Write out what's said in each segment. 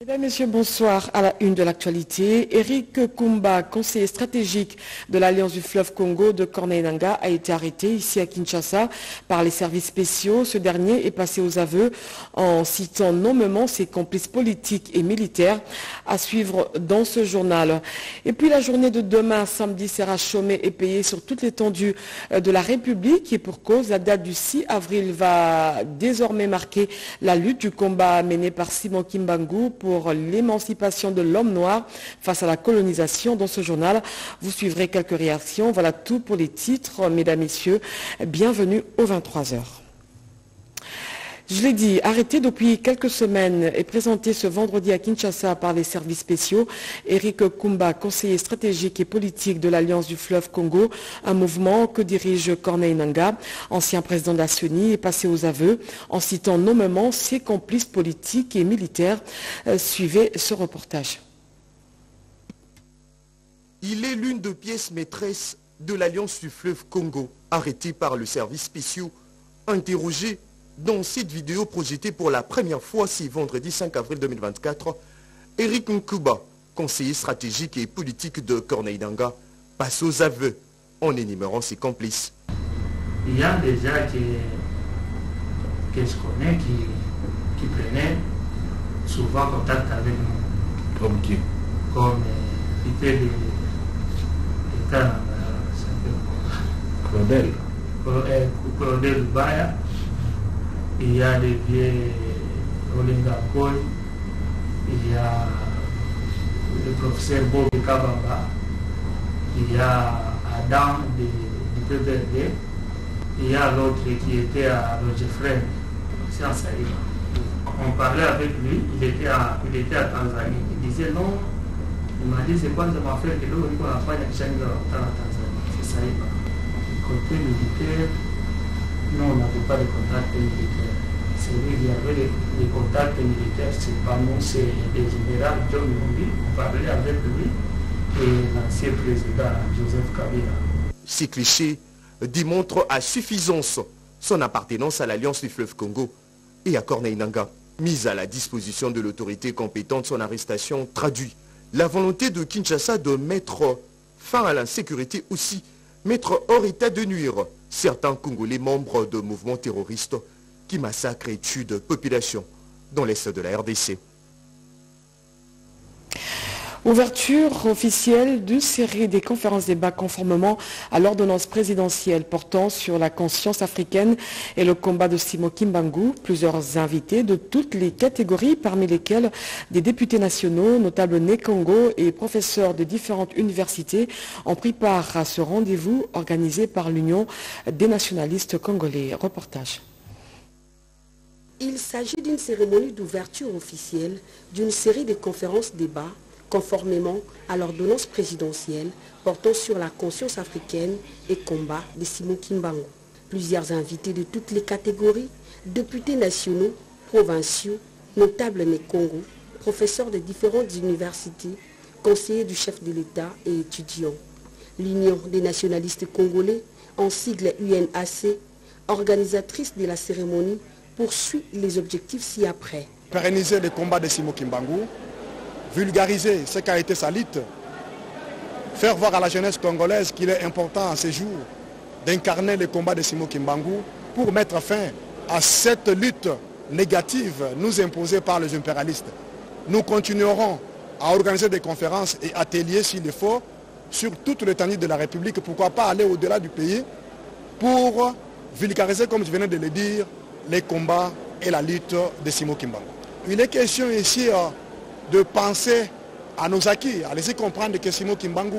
Mesdames, Messieurs, bonsoir. À la une de l'actualité, Eric Kumba, conseiller stratégique de l'Alliance du fleuve Congo de Corneille Nangaa, a été arrêté ici à Kinshasa par les services spéciaux. Ce dernier est passé aux aveux en citant nommément ses complices politiques et militaires, à suivre dans ce journal. Et puis la journée de demain, samedi, sera chômée et payée sur toute l'étendue de la République. Et pour cause, la date du 6 avril va désormais marquer la lutte du combat mené par Simon Kimbangu pour l'émancipation de l'homme noir face à la colonisation. Dans ce journal, vous suivrez quelques réactions. Voilà tout pour les titres. Mesdames, Messieurs, bienvenue aux 23h. Je l'ai dit, arrêté depuis quelques semaines et présenté ce vendredi à Kinshasa par les services spéciaux, Eric Kumba, conseiller stratégique et politique de l'Alliance du fleuve Congo, un mouvement que dirige Corneille Nangaa, ancien président de la CENI, est passé aux aveux en citant nommément ses complices politiques et militaires. Suivez ce reportage. Il est l'une des pièces maîtresses de l'Alliance du fleuve Congo, arrêté par le service spéciaux, interrogé dans cette vidéo projetée pour la première fois ce vendredi 5 avril 2024, Eric Nkuba, conseiller stratégique et politique de Corneille Nangaa, passe aux aveux en énumérant ses complices. Il y a des gens que je connais qui prenaient souvent contact avec nous. Comme qui? Comme Peter de Claudel Baya. Il y a des vieux Olinga Koy, il y a le professeur Bob Kabamba, il y a Adam du PPRD, il y a l'autre qui était à Roger c'est en Saïd. On parlait avec lui, il était à Tanzanie. Il disait non, il m'a dit c'est quoi ça m'a fait que l'eau on n'a pas d'exchange en Tanzanie, c'est Saïd. Côté militaire, non, on n'avait pas de contact militaire. C'est lui qui avait les contacts militaires, c'est pas nous, c'est le général John Lumbi. On parlait avec lui et l'ancien président Joseph Kabila. Ces clichés démontrent à suffisance son appartenance à l'Alliance du fleuve Congo et à Corneille Nangaa. Mise à la disposition de l'autorité compétente, son arrestation traduit la volonté de Kinshasa de mettre fin à l'insécurité, aussi mettre hors état de nuire certains Congolais membres de mouvements terroristes qui massacrent et tuent de populations dans l'est de la RDC. Ouverture officielle d'une série des conférences débats conformément à l'ordonnance présidentielle portant sur la conscience africaine et le combat de Simon Kimbangu. Plusieurs invités de toutes les catégories, parmi lesquels des députés nationaux, notables nés Congo et professeurs de différentes universités, ont pris part à ce rendez-vous organisé par l'Union des nationalistes congolais. Reportage. Il s'agit d'une cérémonie d'ouverture officielle d'une série de conférences débats conformément à l'ordonnance présidentielle portant sur la conscience africaine et combat de Simon Kimbangu. Plusieurs invités de toutes les catégories, députés nationaux, provinciaux, notables nés Congo, professeurs de différentes universités, conseillers du chef de l'État et étudiants. L'Union des nationalistes congolais, en sigle UNAC, organisatrice de la cérémonie, poursuit les objectifs ci-après. Pérenniser le combat de Simon Kimbangu, vulgariser ce qu'a été sa lutte, faire voir à la jeunesse congolaise qu'il est important à ces jours d'incarner le combat de Simon Kimbangu pour mettre fin à cette lutte négative nous imposée par les impérialistes. Nous continuerons à organiser des conférences et ateliers s'il le faut sur toute l'étendue de la République, pourquoi pas aller au-delà du pays pour vulgariser, comme je venais de le dire, les combats et la lutte de Simon Kimbangu. Il est question ici de penser à nos acquis, à laisser comprendre que Simon Kimbangu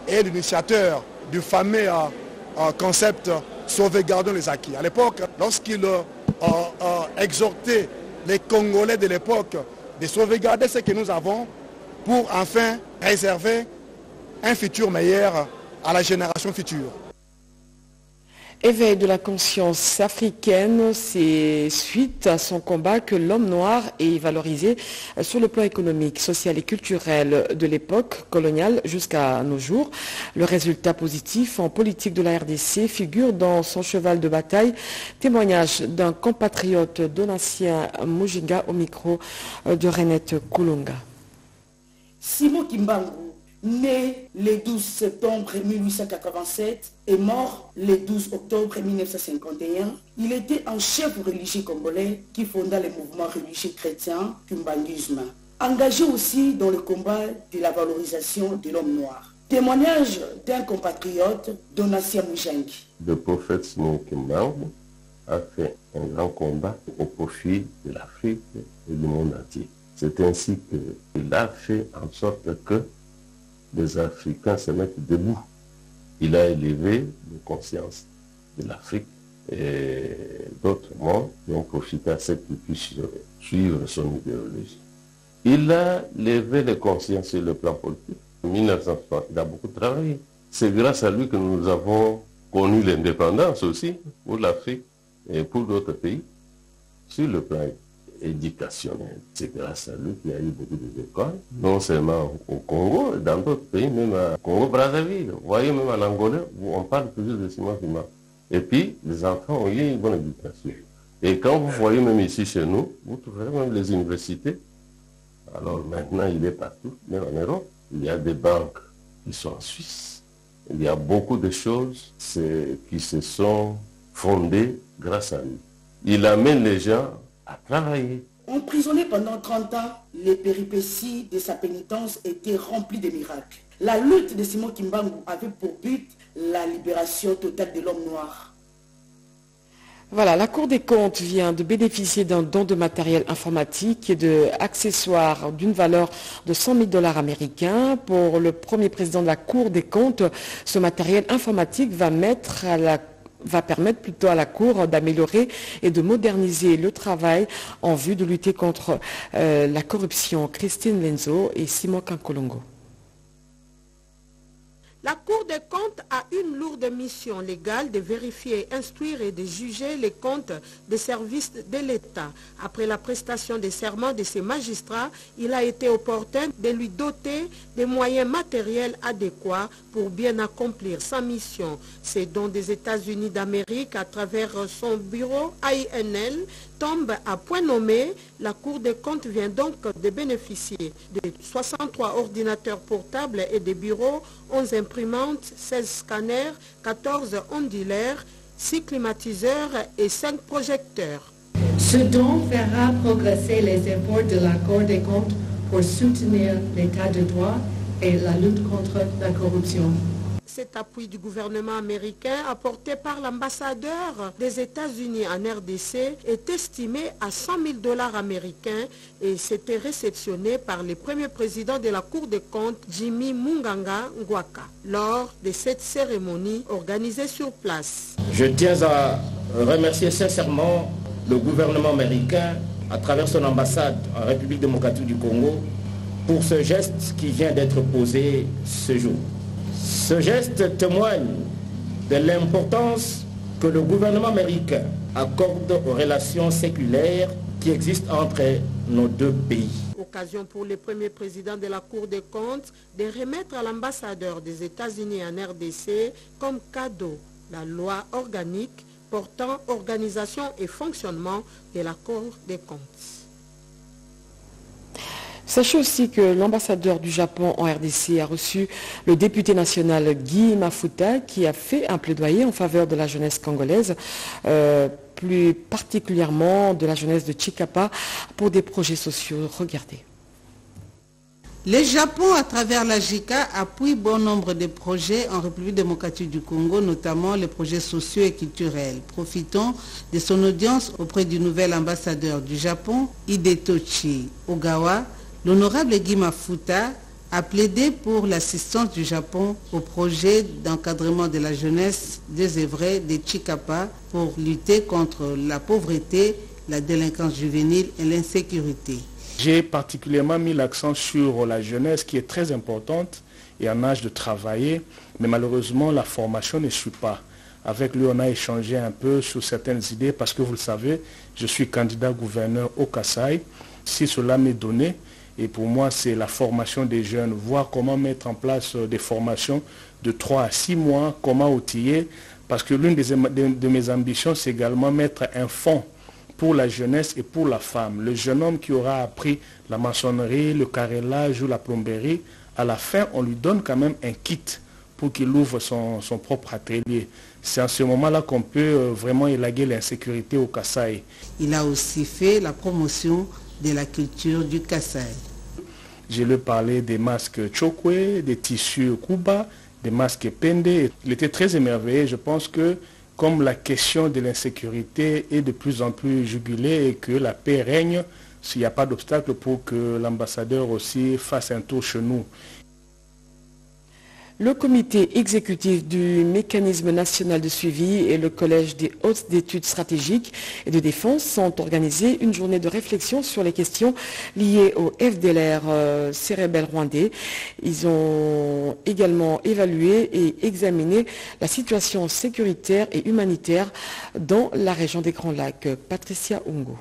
est l'initiateur du fameux concept sauvegardons les acquis. À l'époque, lorsqu'il exhortait les Congolais de l'époque de sauvegarder ce que nous avons pour enfin réserver un futur meilleur à la génération future. Éveil de la conscience africaine, c'est suite à son combat que l'homme noir est valorisé sur le plan économique, social et culturel de l'époque coloniale jusqu'à nos jours. Le résultat positif en politique de la RDC figure dans son cheval de bataille, témoignage d'un compatriote Donatien Mujinga au micro de Renette Kulunga. Simon Kimbangu, né le 12 septembre 1887 et mort le 12 octobre 1951, il était un chef religieux congolais qui fonda le mouvement religieux chrétien Kimbanguisme, engagé aussi dans le combat de la valorisation de l'homme noir. Témoignage d'un compatriote, Donatien Mujinga. Le prophète Simon Kimbangu a fait un grand combat au profit de l'Afrique et du monde entier. C'est ainsi qu'il a fait en sorte que les Africains se mettent debout. Il a élevé les consciences de l'Afrique et d'autres mondes qui ont profité à ce qu'ils puissent suivre son idéologie. Il a levé les consciences sur le plan politique. En 1960, il a beaucoup travaillé. C'est grâce à lui que nous avons connu l'indépendance aussi pour l'Afrique et pour d'autres pays sur le plan éducationnel. C'est grâce à lui qu'il y a eu beaucoup d'écoles, non seulement au Congo, dans d'autres pays, même à Congo-Brazzaville. Vous voyez, même en Angola, où on parle toujours de Simon Kimbangu. Et puis, les enfants ont eu une bonne éducation. Et quand vous voyez même ici chez nous, vous trouverez même les universités. Alors maintenant, il est partout, même en Europe. Il y a des banques qui sont en Suisse. Il y a beaucoup de choses qui se sont fondées grâce à lui. Il amène les gens à travailler. Emprisonné pendant 30 ans, les péripéties de sa pénitence étaient remplies de miracles. La lutte de Simon Kimbangu avait pour but la libération totale de l'homme noir. Voilà, la Cour des comptes vient de bénéficier d'un don de matériel informatique et d'accessoires d'une valeur de 100 000 $ américains. Pour le premier président de la Cour des comptes, ce matériel informatique va permettre plutôt à la Cour d'améliorer et de moderniser le travail en vue de lutter contre la corruption. Christine Lenzo et Simon Kankolongo. La Cour des comptes a une lourde mission légale de vérifier, instruire et de juger les comptes des services de l'État. Après la prestation des serments de ces magistrats, il a été opportun de lui doter des moyens matériels adéquats pour bien accomplir sa mission. C'est donc des États-Unis d'Amérique, à travers son bureau AINL, tombe à point nommé. La Cour des comptes vient donc de bénéficier de 63 ordinateurs portables et des bureaux, 11 imprimantes, 16 scanners, 14 ondulaires, 6 climatiseurs et 5 projecteurs. Ce don fera progresser les efforts de la Cour des comptes pour soutenir l'état de droit et la lutte contre la corruption. Cet appui du gouvernement américain apporté par l'ambassadeur des États-Unis en RDC est estimé à 100 000 $ américains et c'était réceptionné par le premier président de la Cour des comptes, Jimmy Munganga Ngwaka, lors de cette cérémonie organisée sur place. Je tiens à remercier sincèrement le gouvernement américain à travers son ambassade en République démocratique du Congo pour ce geste qui vient d'être posé ce jour. Ce geste témoigne de l'importance que le gouvernement américain accorde aux relations séculaires qui existent entre nos deux pays. Occasion pour le premier président de la Cour des comptes de remettre à l'ambassadeur des États-Unis en RDC comme cadeau la loi organique portant organisation et fonctionnement de la Cour des comptes. Sachez aussi que l'ambassadeur du Japon en RDC a reçu le député national Guy Mafuta qui a fait un plaidoyer en faveur de la jeunesse congolaise, plus particulièrement de la jeunesse de Chikapa pour des projets sociaux. Regardez. Le Japon, à travers la JICA, appuie bon nombre de projets en République démocratique du Congo, notamment les projets sociaux et culturels. Profitons de son audience auprès du nouvel ambassadeur du Japon, Hidetoshi Ogawa. L'honorable Guy Mafuta a plaidé pour l'assistance du Japon au projet d'encadrement de la jeunesse désœuvrée de Chikapa pour lutter contre la pauvreté, la délinquance juvénile et l'insécurité. J'ai particulièrement mis l'accent sur la jeunesse qui est très importante et en âge de travailler, mais malheureusement la formation ne suit pas. Avec lui, on a échangé un peu sur certaines idées parce que vous le savez, je suis candidat gouverneur au Kasaï. Si cela m'est donné, et pour moi, c'est la formation des jeunes, voir comment mettre en place des formations de 3 à 6 mois, comment outiller, parce que l'une de mes ambitions, c'est également mettre un fonds pour la jeunesse et pour la femme. Le jeune homme qui aura appris la maçonnerie, le carrelage ou la plomberie, à la fin, on lui donne quand même un kit pour qu'il ouvre son propre atelier. C'est à ce moment-là qu'on peut vraiment élaguer l'insécurité au Kasaï. Il a aussi fait la promotion de la culture du Kasaï. Je lui ai parlé des masques Chokwe, des tissus Kuba, des masques Pende. Il était très émerveillé. Je pense que comme la question de l'insécurité est de plus en plus jugulée et que la paix règne, s'il n'y a pas d'obstacle pour que l'ambassadeur aussi fasse un tour chez nous. Le comité exécutif du mécanisme national de suivi et le collège des hautes études stratégiques et de défense ont organisé une journée de réflexion sur les questions liées au FDLR cérébral rwandais. Ils ont également évalué et examiné la situation sécuritaire et humanitaire dans la région des Grands Lacs. Patricia Ungo.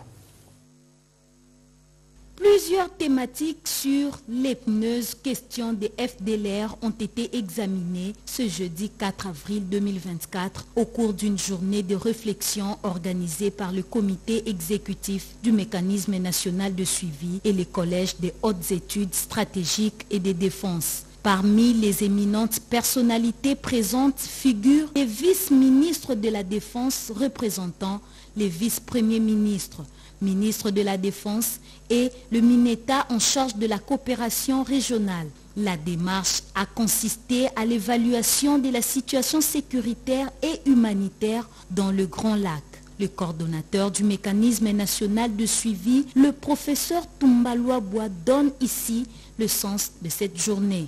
Plusieurs thématiques sur l'épineuse question des FDLR ont été examinées ce jeudi 4 avril 2024 au cours d'une journée de réflexion organisée par le comité exécutif du mécanisme national de suivi et les collèges des hautes études stratégiques et de défense. Parmi les éminentes personnalités présentes figurent les vice-ministres de la Défense représentant les vice-premiers ministres, ministre de la Défense et le MINETA en charge de la coopération régionale. La démarche a consisté à l'évaluation de la situation sécuritaire et humanitaire dans le Grand Lac. Le coordonnateur du mécanisme national de suivi, le professeur Tumbaluabwa, donne ici le sens de cette journée.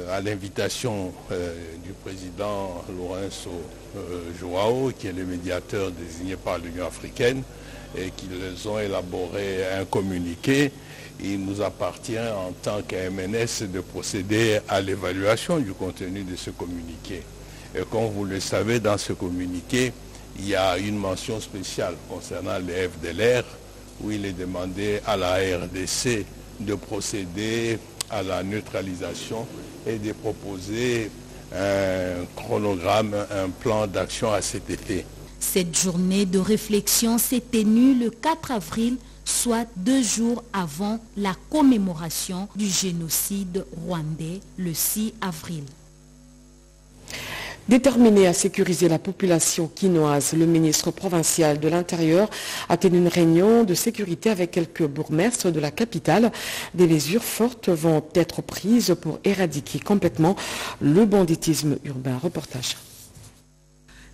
À l'invitation du président Lourenço Joao, qui est le médiateur désigné par l'Union africaine, et qu'ils ont élaboré un communiqué, il nous appartient en tant qu'AMNS de procéder à l'évaluation du contenu de ce communiqué. Et comme vous le savez, dans ce communiqué, il y a une mention spéciale concernant les FDLR, où il est demandé à la RDC de procéder à la neutralisation et de proposer un chronogramme, un plan d'action à cet effet. Cette journée de réflexion s'est tenue le 4 avril, soit 2 jours avant la commémoration du génocide rwandais, le 6 avril. Déterminé à sécuriser la population quinoise, le ministre provincial de l'Intérieur a tenu une réunion de sécurité avec quelques bourgmestres de la capitale. Des mesures fortes vont être prises pour éradiquer complètement le banditisme urbain. Reportage.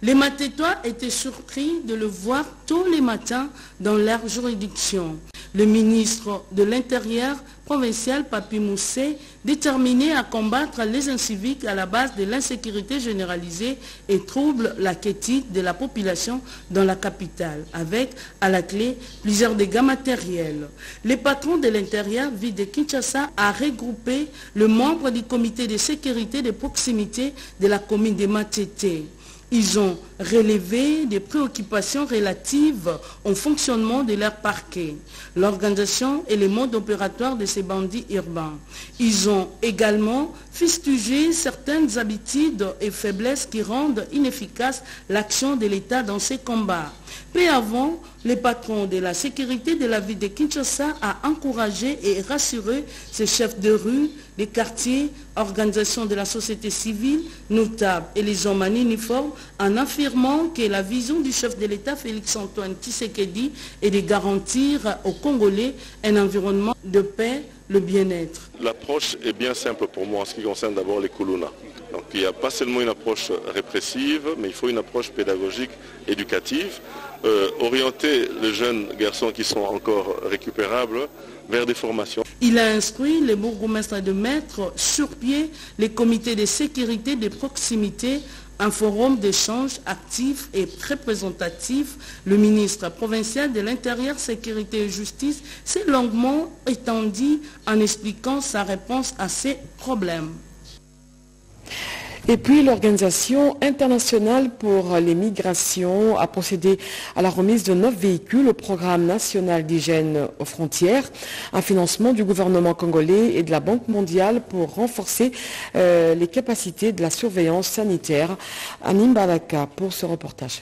Les Matétois étaient surpris de le voir tous les matins dans leur juridiction. Le ministre de l'Intérieur provincial, Papi Moussé, déterminé à combattre les inciviques à la base de l'insécurité généralisée et trouble la quiétude de la population dans la capitale, avec à la clé plusieurs dégâts matériels. Le patron de l'Intérieur, ville de Kinshasa, a regroupé le membre du comité de sécurité de proximité de la commune de Matété. Ils ont relevé des préoccupations relatives au fonctionnement de leur parquet, l'organisation et les modes opératoires de ces bandits urbains. Ils ont également fustigé certaines habitudes et faiblesses qui rendent inefficace l'action de l'État dans ces combats. Peu avant, le patron de la sécurité de la ville de Kinshasa a encouragé et rassuré ses chefs de rue, des quartiers, organisations de la société civile, notables et les hommes en uniforme en affirmant que la vision du chef de l'État, Félix-Antoine Tshisekedi, est de garantir aux Congolais un environnement de paix, le bien-être. L'approche est bien simple pour moi en ce qui concerne d'abord les Kuluna. Donc il n'y a pas seulement une approche répressive, mais il faut une approche pédagogique, éducative, orienter les jeunes garçons qui sont encore récupérables vers des formations. Il a instruit les bourgmestres de mettre sur pied les comités de sécurité de proximité, un forum d'échange actif et représentatif. Le ministre provincial de l'Intérieur, Sécurité et Justice s'est longuement étendu en expliquant sa réponse à ces problèmes. Et puis l'Organisation internationale pour les migrations a procédé à la remise de 9 véhicules au programme national d'hygiène aux frontières, un financement du gouvernement congolais et de la Banque mondiale pour renforcer les capacités de la surveillance sanitaire. Anim Balaka pour ce reportage.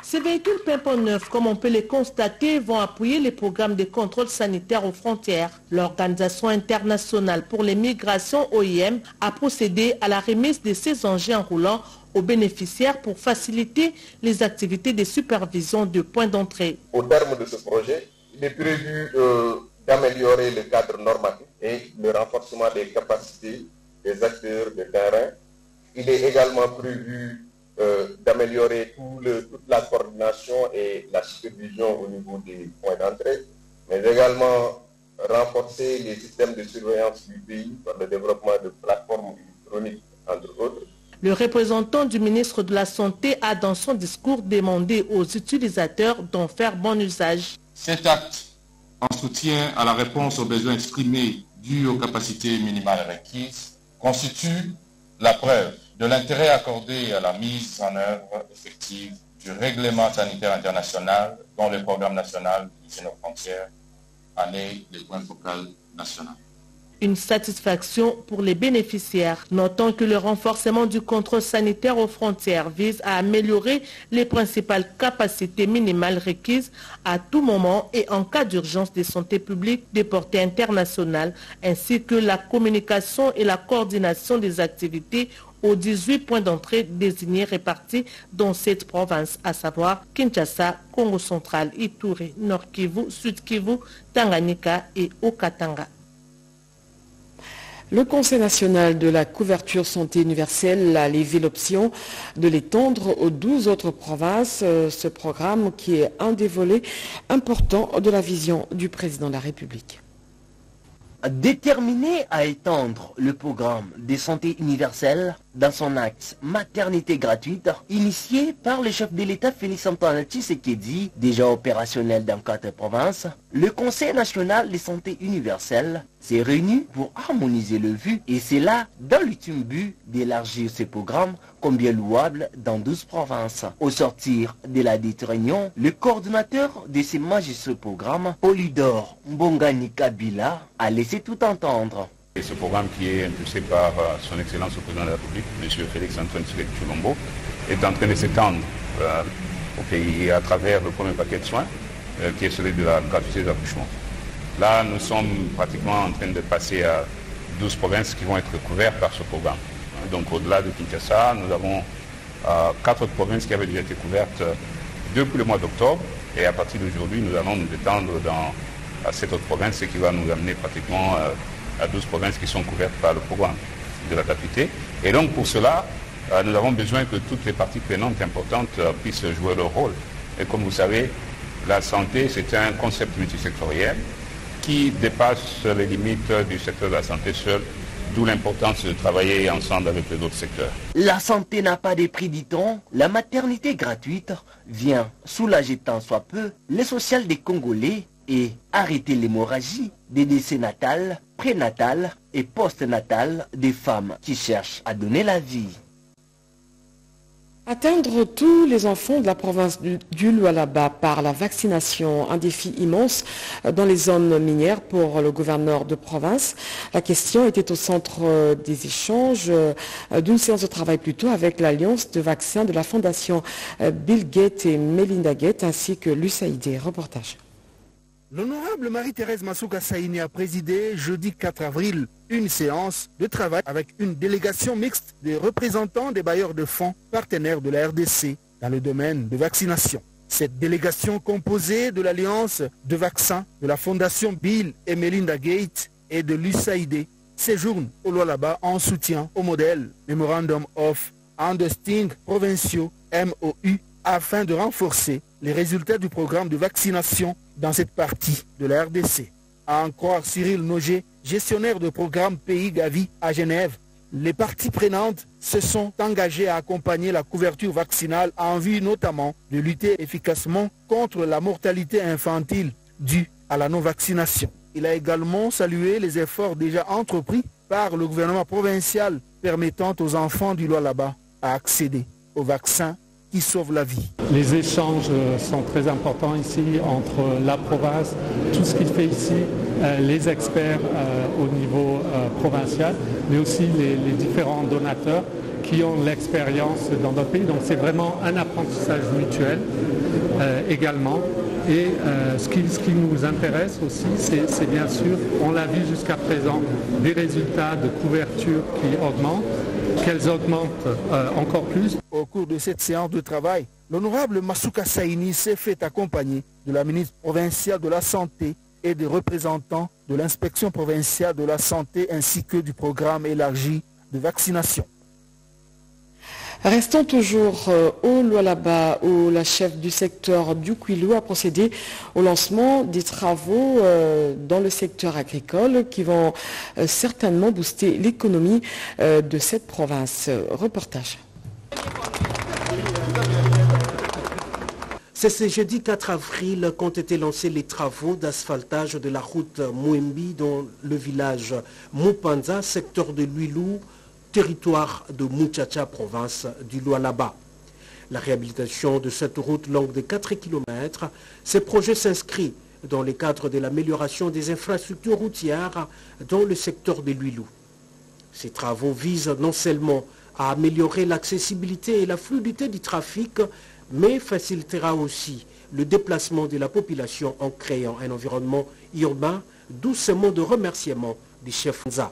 Ces véhicules pimpons neufs, comme on peut les constater, vont appuyer les programmes de contrôle sanitaire aux frontières. L'Organisation internationale pour les migrations OIM a procédé à la remise de ces engins roulants aux bénéficiaires pour faciliter les activités de supervision de points d'entrée. Au terme de ce projet, il est prévu d'améliorer le cadre normatif et le renforcement des capacités des acteurs de terrain. Il est également prévu d'améliorer toute la coordination et la supervision au niveau des points d'entrée, mais également renforcer les systèmes de surveillance du pays par le développement de plateformes électroniques, entre autres. Le représentant du ministre de la Santé a dans son discours demandé aux utilisateurs d'en faire bon usage. Cet acte, en soutien à la réponse aux besoins exprimés dus aux capacités minimales requises, constitue la preuve de l'intérêt accordé à la mise en œuvre effective du règlement sanitaire international dont le programme national d'hygiène aux frontières en est le point focal national. Une satisfaction pour les bénéficiaires, notant que le renforcement du contrôle sanitaire aux frontières vise à améliorer les principales capacités minimales requises à tout moment et en cas d'urgence de santé publique de portée internationale, ainsi que la communication et la coordination des activités aux 18 points d'entrée désignés répartis dans cette province, à savoir Kinshasa, Congo central, Ituri, Nord Kivu, Sud Kivu, Tanganyika et Okatanga. Le Conseil national de la couverture santé universelle a levé l'option de l'étendre aux 12 autres provinces, ce programme qui est un des volets importants de la vision du président de la République. Déterminé à étendre le programme de santé universelle dans son axe maternité gratuite, initié par le chef de l'État Félix-Antoine Tshisekedi, déjà opérationnel dans 4 provinces, le Conseil national de santé universelle s'est réuni pour harmoniser le vu et c'est là dans l'ultime but d'élargir ce programme combien louable dans 12 provinces. Au sortir de la dite réunion, le coordonnateur de ces magistrats programmes, Polydor Mbongani Kabila, a laissé tout entendre. Et ce programme qui est impulsé par son Excellence le Président de la République, M. Félix-Antoine Tshisekedi Tshilombo, est en train de s'étendre au pays à travers le premier paquet de soins, qui est celui de la gratuité d'accouchement. Là, nous sommes pratiquement en train de passer à 12 provinces qui vont être couvertes par ce programme. Donc au-delà de Kinshasa, nous avons 4 provinces qui avaient déjà été couvertes depuis le mois d'octobre. Et à partir d'aujourd'hui, nous allons nous étendre à cette autre province, ce qui va nous amener pratiquement à 12 provinces qui sont couvertes par le programme de la gratuité. Et donc pour cela, nous avons besoin que toutes les parties prenantes importantes puissent jouer leur rôle. Et comme vous savez, la santé, c'est un concept multisectoriel qui dépasse les limites du secteur de la santé seul, d'où l'importance de travailler ensemble avec les autres secteurs. La santé n'a pas de prix, dit-on. La maternité gratuite vient soulager tant soit peu les social des Congolais et arrêter l'hémorragie des décès natals, prénatales et post-natales des femmes qui cherchent à donner la vie. Atteindre tous les enfants de la province du Lualaba par la vaccination, un défi immense dans les zones minières pour le gouverneur de province. La question était au centre des échanges d'une séance de travail plutôt avec l'Alliance de vaccins de la Fondation Bill Gates et Melinda Gates ainsi que l'USAID. Reportage. L'honorable Marie-Thérèse Masuka Saini a présidé jeudi 4 avril une séance de travail avec une délégation mixte des représentants des bailleurs de fonds partenaires de la RDC dans le domaine de vaccination. Cette délégation composée de l'Alliance de vaccins de la Fondation Bill et Melinda Gates et de l'USAID séjourne au Lualaba en soutien au modèle Memorandum of Understanding provinciaux MOU afin de renforcer les résultats du programme de vaccination dans cette partie de la RDC. À en croire Cyril Noger, gestionnaire de programme Pays Gavi à Genève, les parties prenantes se sont engagées à accompagner la couverture vaccinale en vue notamment de lutter efficacement contre la mortalité infantile due à la non-vaccination. Il a également salué les efforts déjà entrepris par par le gouvernement provincial permettant aux enfants du Lualaba à accéder au vaccin qui sauve la vie. Les échanges sont très importants ici entre la province, tout ce qu'il fait ici, les experts au niveau provincial, mais aussi les différents donateurs qui ont l'expérience dans notre pays. Donc c'est vraiment un apprentissage mutuel également. Et ce qui nous intéresse aussi, c'est bien sûr, on l'a vu jusqu'à présent, des résultats de couverture qui augmentent, qu'elles augmentent encore plus. Au cours de cette séance de travail, l'honorable Masuka Saini s'est fait accompagner de la ministre provinciale de la Santé et des représentants de l'inspection provinciale de la Santé ainsi que du programme élargi de vaccination. Restons toujours au Lualaba où la chef du secteur du Kwilu a procédé au lancement des travaux dans le secteur agricole qui vont certainement booster l'économie de cette province. Reportage. C'est ce jeudi 4 avril qu'ont été lancés les travaux d'asphaltage de la route Mouembi dans le village Mupanza, secteur de Luilou, territoire de Muchacha, province du Lualaba. La réhabilitation de cette route longue de 4 km, ce projet s'inscrit dans le cadre de l'amélioration des infrastructures routières dans le secteur de Luilou. Ces travaux visent non seulement à améliorer l'accessibilité et la fluidité du trafic, mais facilitera aussi le déplacement de la population en créant un environnement urbain, d'où ce mot de remerciement du chef Nza.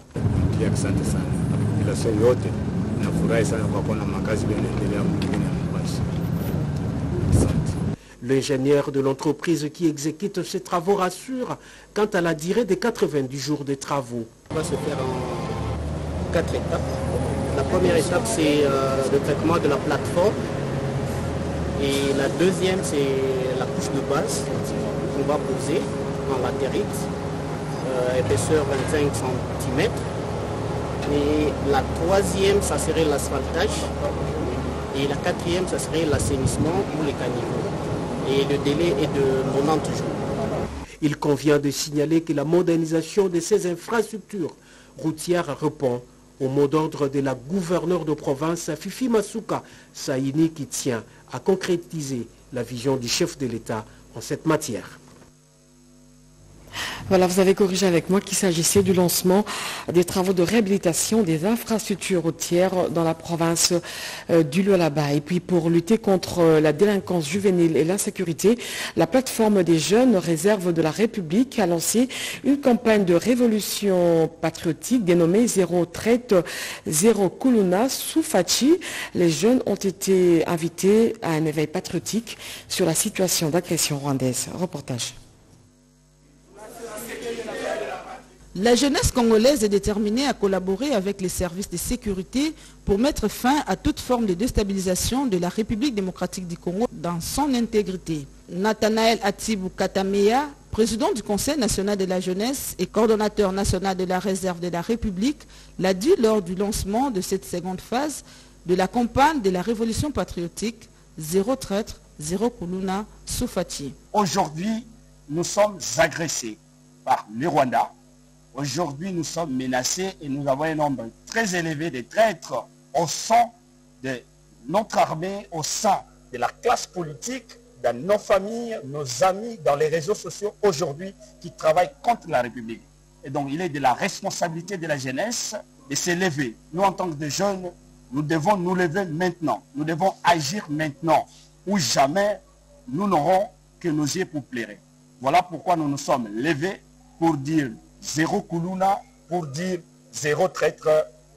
L'ingénieur de l'entreprise qui exécute ces travaux rassure quant à la durée des 90 jours de travaux. On va se faire en 4 étapes. La première étape, c'est le traitement de la plateforme. Et la deuxième, c'est la couche de base qu'on va poser en latérite, épaisseur 25 cm. Et la troisième, ça serait l'asphaltage. Et la quatrième, ça serait l'assainissement ou les caniveaux. Et le délai est de 90 jours. Il convient de signaler que la modernisation de ces infrastructures routières répond au mot d'ordre de la gouverneure de province Fifi Masuka Saini qui tient à concrétiser la vision du chef de l'État en cette matière. Voilà, vous avez corrigé avec moi qu'il s'agissait du lancement des travaux de réhabilitation des infrastructures routières dans la province du Lualaba. Et puis pour lutter contre la délinquance juvénile et l'insécurité, la plateforme des jeunes réserves de la République a lancé une campagne de révolution patriotique dénommée Zéro traite, Zéro Kuluna Soufachi. Les jeunes ont été invités à un éveil patriotique sur la situation d'agression rwandaise. Reportage. La jeunesse congolaise est déterminée à collaborer avec les services de sécurité pour mettre fin à toute forme de déstabilisation de la République démocratique du Congo dans son intégrité. Nathanaël Atibou Katamea, président du Conseil national de la jeunesse et coordonnateur national de la réserve de la République, l'a dit lors du lancement de cette seconde phase de la campagne de la révolution patriotique Zéro traître, Zéro Kuluna Soufachi. Aujourd'hui, nous sommes agressés par les Rwandais. Aujourd'hui, nous sommes menacés et nous avons un nombre très élevé de traîtres au sein de notre armée, au sein de la classe politique, dans nos familles, nos amis, dans les réseaux sociaux aujourd'hui qui travaillent contre la République. Et donc, il est de la responsabilité de la jeunesse de se lever. Nous, en tant que jeunes, nous devons nous lever maintenant. Nous devons agir maintenant ou jamais nous n'aurons que nos yeux pour pleurer. Voilà pourquoi nous nous sommes levés pour dire Zéro Kuluna, pour dire Zéro traître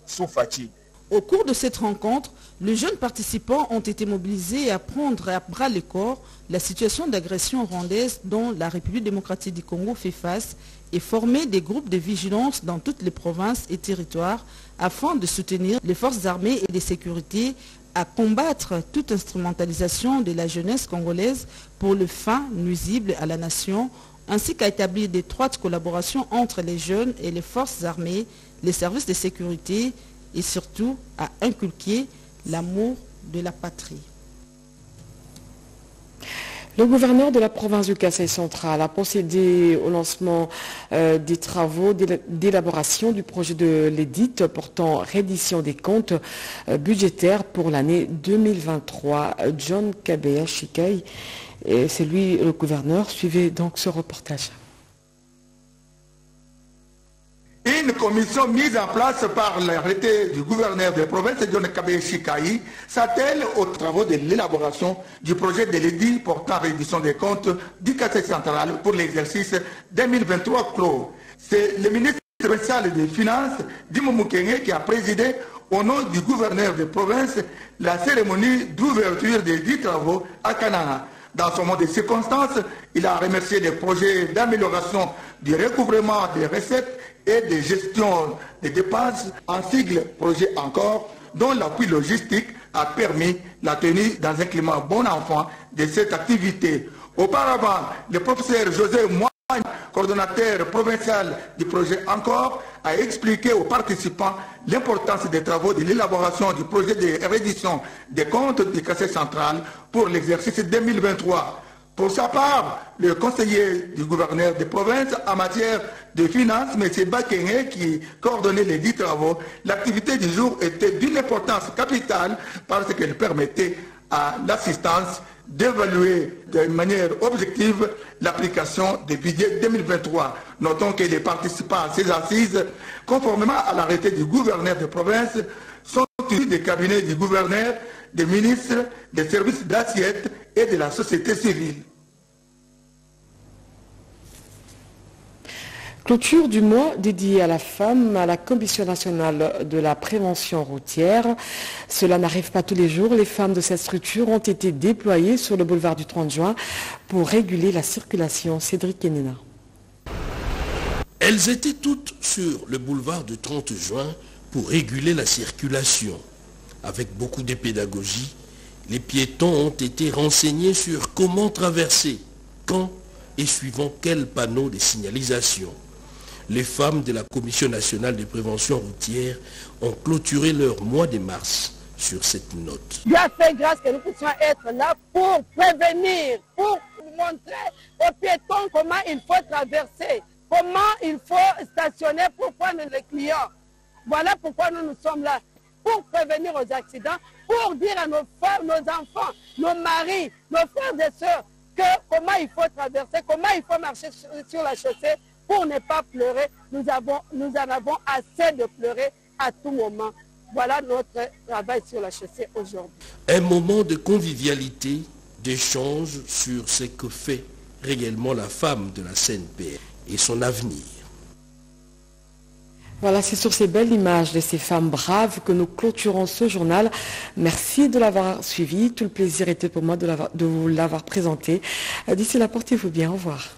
Soufachi. Au cours de cette rencontre, les jeunes participants ont été mobilisés à prendre à bras le corps la situation d'agression rwandaise dont la République démocratique du Congo fait face et former des groupes de vigilance dans toutes les provinces et territoires afin de soutenir les forces armées et de sécurité à combattre toute instrumentalisation de la jeunesse congolaise pour le fin nuisible à la nation, ainsi qu'à établir d'étroites collaborations entre les jeunes et les forces armées, les services de sécurité et surtout à inculquer l'amour de la patrie. Le gouverneur de la province du Kasaï central a procédé au lancement des travaux d'élaboration du projet de l'édit portant reddition des comptes budgétaires pour l'année 2023. John Kabea Chikai, c'est lui le gouverneur. Suivez donc ce reportage. Une commission mise en place par l'arrêté du gouverneur de la province, John Kabea Chikai, s'attelle aux travaux de l'élaboration du projet de l'édit portant réduction des comptes du Kasaï central pour l'exercice 2023 clos. C'est le ministre provincial des Finances, Dimo Mukenge, qui a présidé au nom du gouverneur de province la cérémonie d'ouverture des 10 travaux à Kananga. Dans ce moment de circonstances, il a remercié les projets d'amélioration du recouvrement des recettes et de gestion des dépenses, en sigle projet encore, dont l'appui logistique a permis la tenue dans un climat bon enfant de cette activité. Auparavant, le professeur José Moine, coordonnateur provincial du projet encore, a expliqué aux participants l'importance des travaux de l'élaboration du projet de reddition des comptes du Kasaï central pour l'exercice 2023. Pour sa part, le conseiller du gouverneur de province en matière de finances, M. Bakenge, qui coordonnait les 10 travaux, l'activité du jour était d'une importance capitale parce qu'elle permettait à l'assistance d'évaluer de manière objective l'application des budgets 2023. Notons que les participants à ces assises, conformément à l'arrêté du gouverneur de province, sont issus des cabinets du gouverneur, des ministres, des services d'assiette et de la société civile. Clôture du mois dédié à la femme à la Commission nationale de la prévention routière. Cela n'arrive pas tous les jours. Les femmes de cette structure ont été déployées sur le boulevard du 30 juin pour réguler la circulation. Cédric Kenena. Elles étaient toutes sur le boulevard du 30 juin pour réguler la circulation. Avec beaucoup de pédagogie, les piétons ont été renseignés sur comment traverser, quand et suivant quels panneaux de signalisation. Les femmes de la Commission nationale de prévention routière ont clôturé leur mois de mars sur cette note. Dieu a fait grâce que nous puissions être là pour prévenir, pour montrer aux piétons comment il faut traverser, comment il faut stationner pour prendre les clients. Voilà pourquoi nous sommes là, pour prévenir aux accidents, pour dire à nos femmes, nos enfants, nos maris, nos frères et sœurs, comment il faut traverser, comment il faut marcher sur la chaussée pour ne pas pleurer. Nous en avons assez de pleurer à tout moment. Voilà notre travail sur la chaussée aujourd'hui. Un moment de convivialité, d'échange sur ce que fait réellement la femme de la CNPR et son avenir. Voilà, c'est sur ces belles images de ces femmes braves que nous clôturons ce journal. Merci de l'avoir suivi. Tout le plaisir était pour moi de vous l'avoir présenté. D'ici là, portez-vous bien. Au revoir.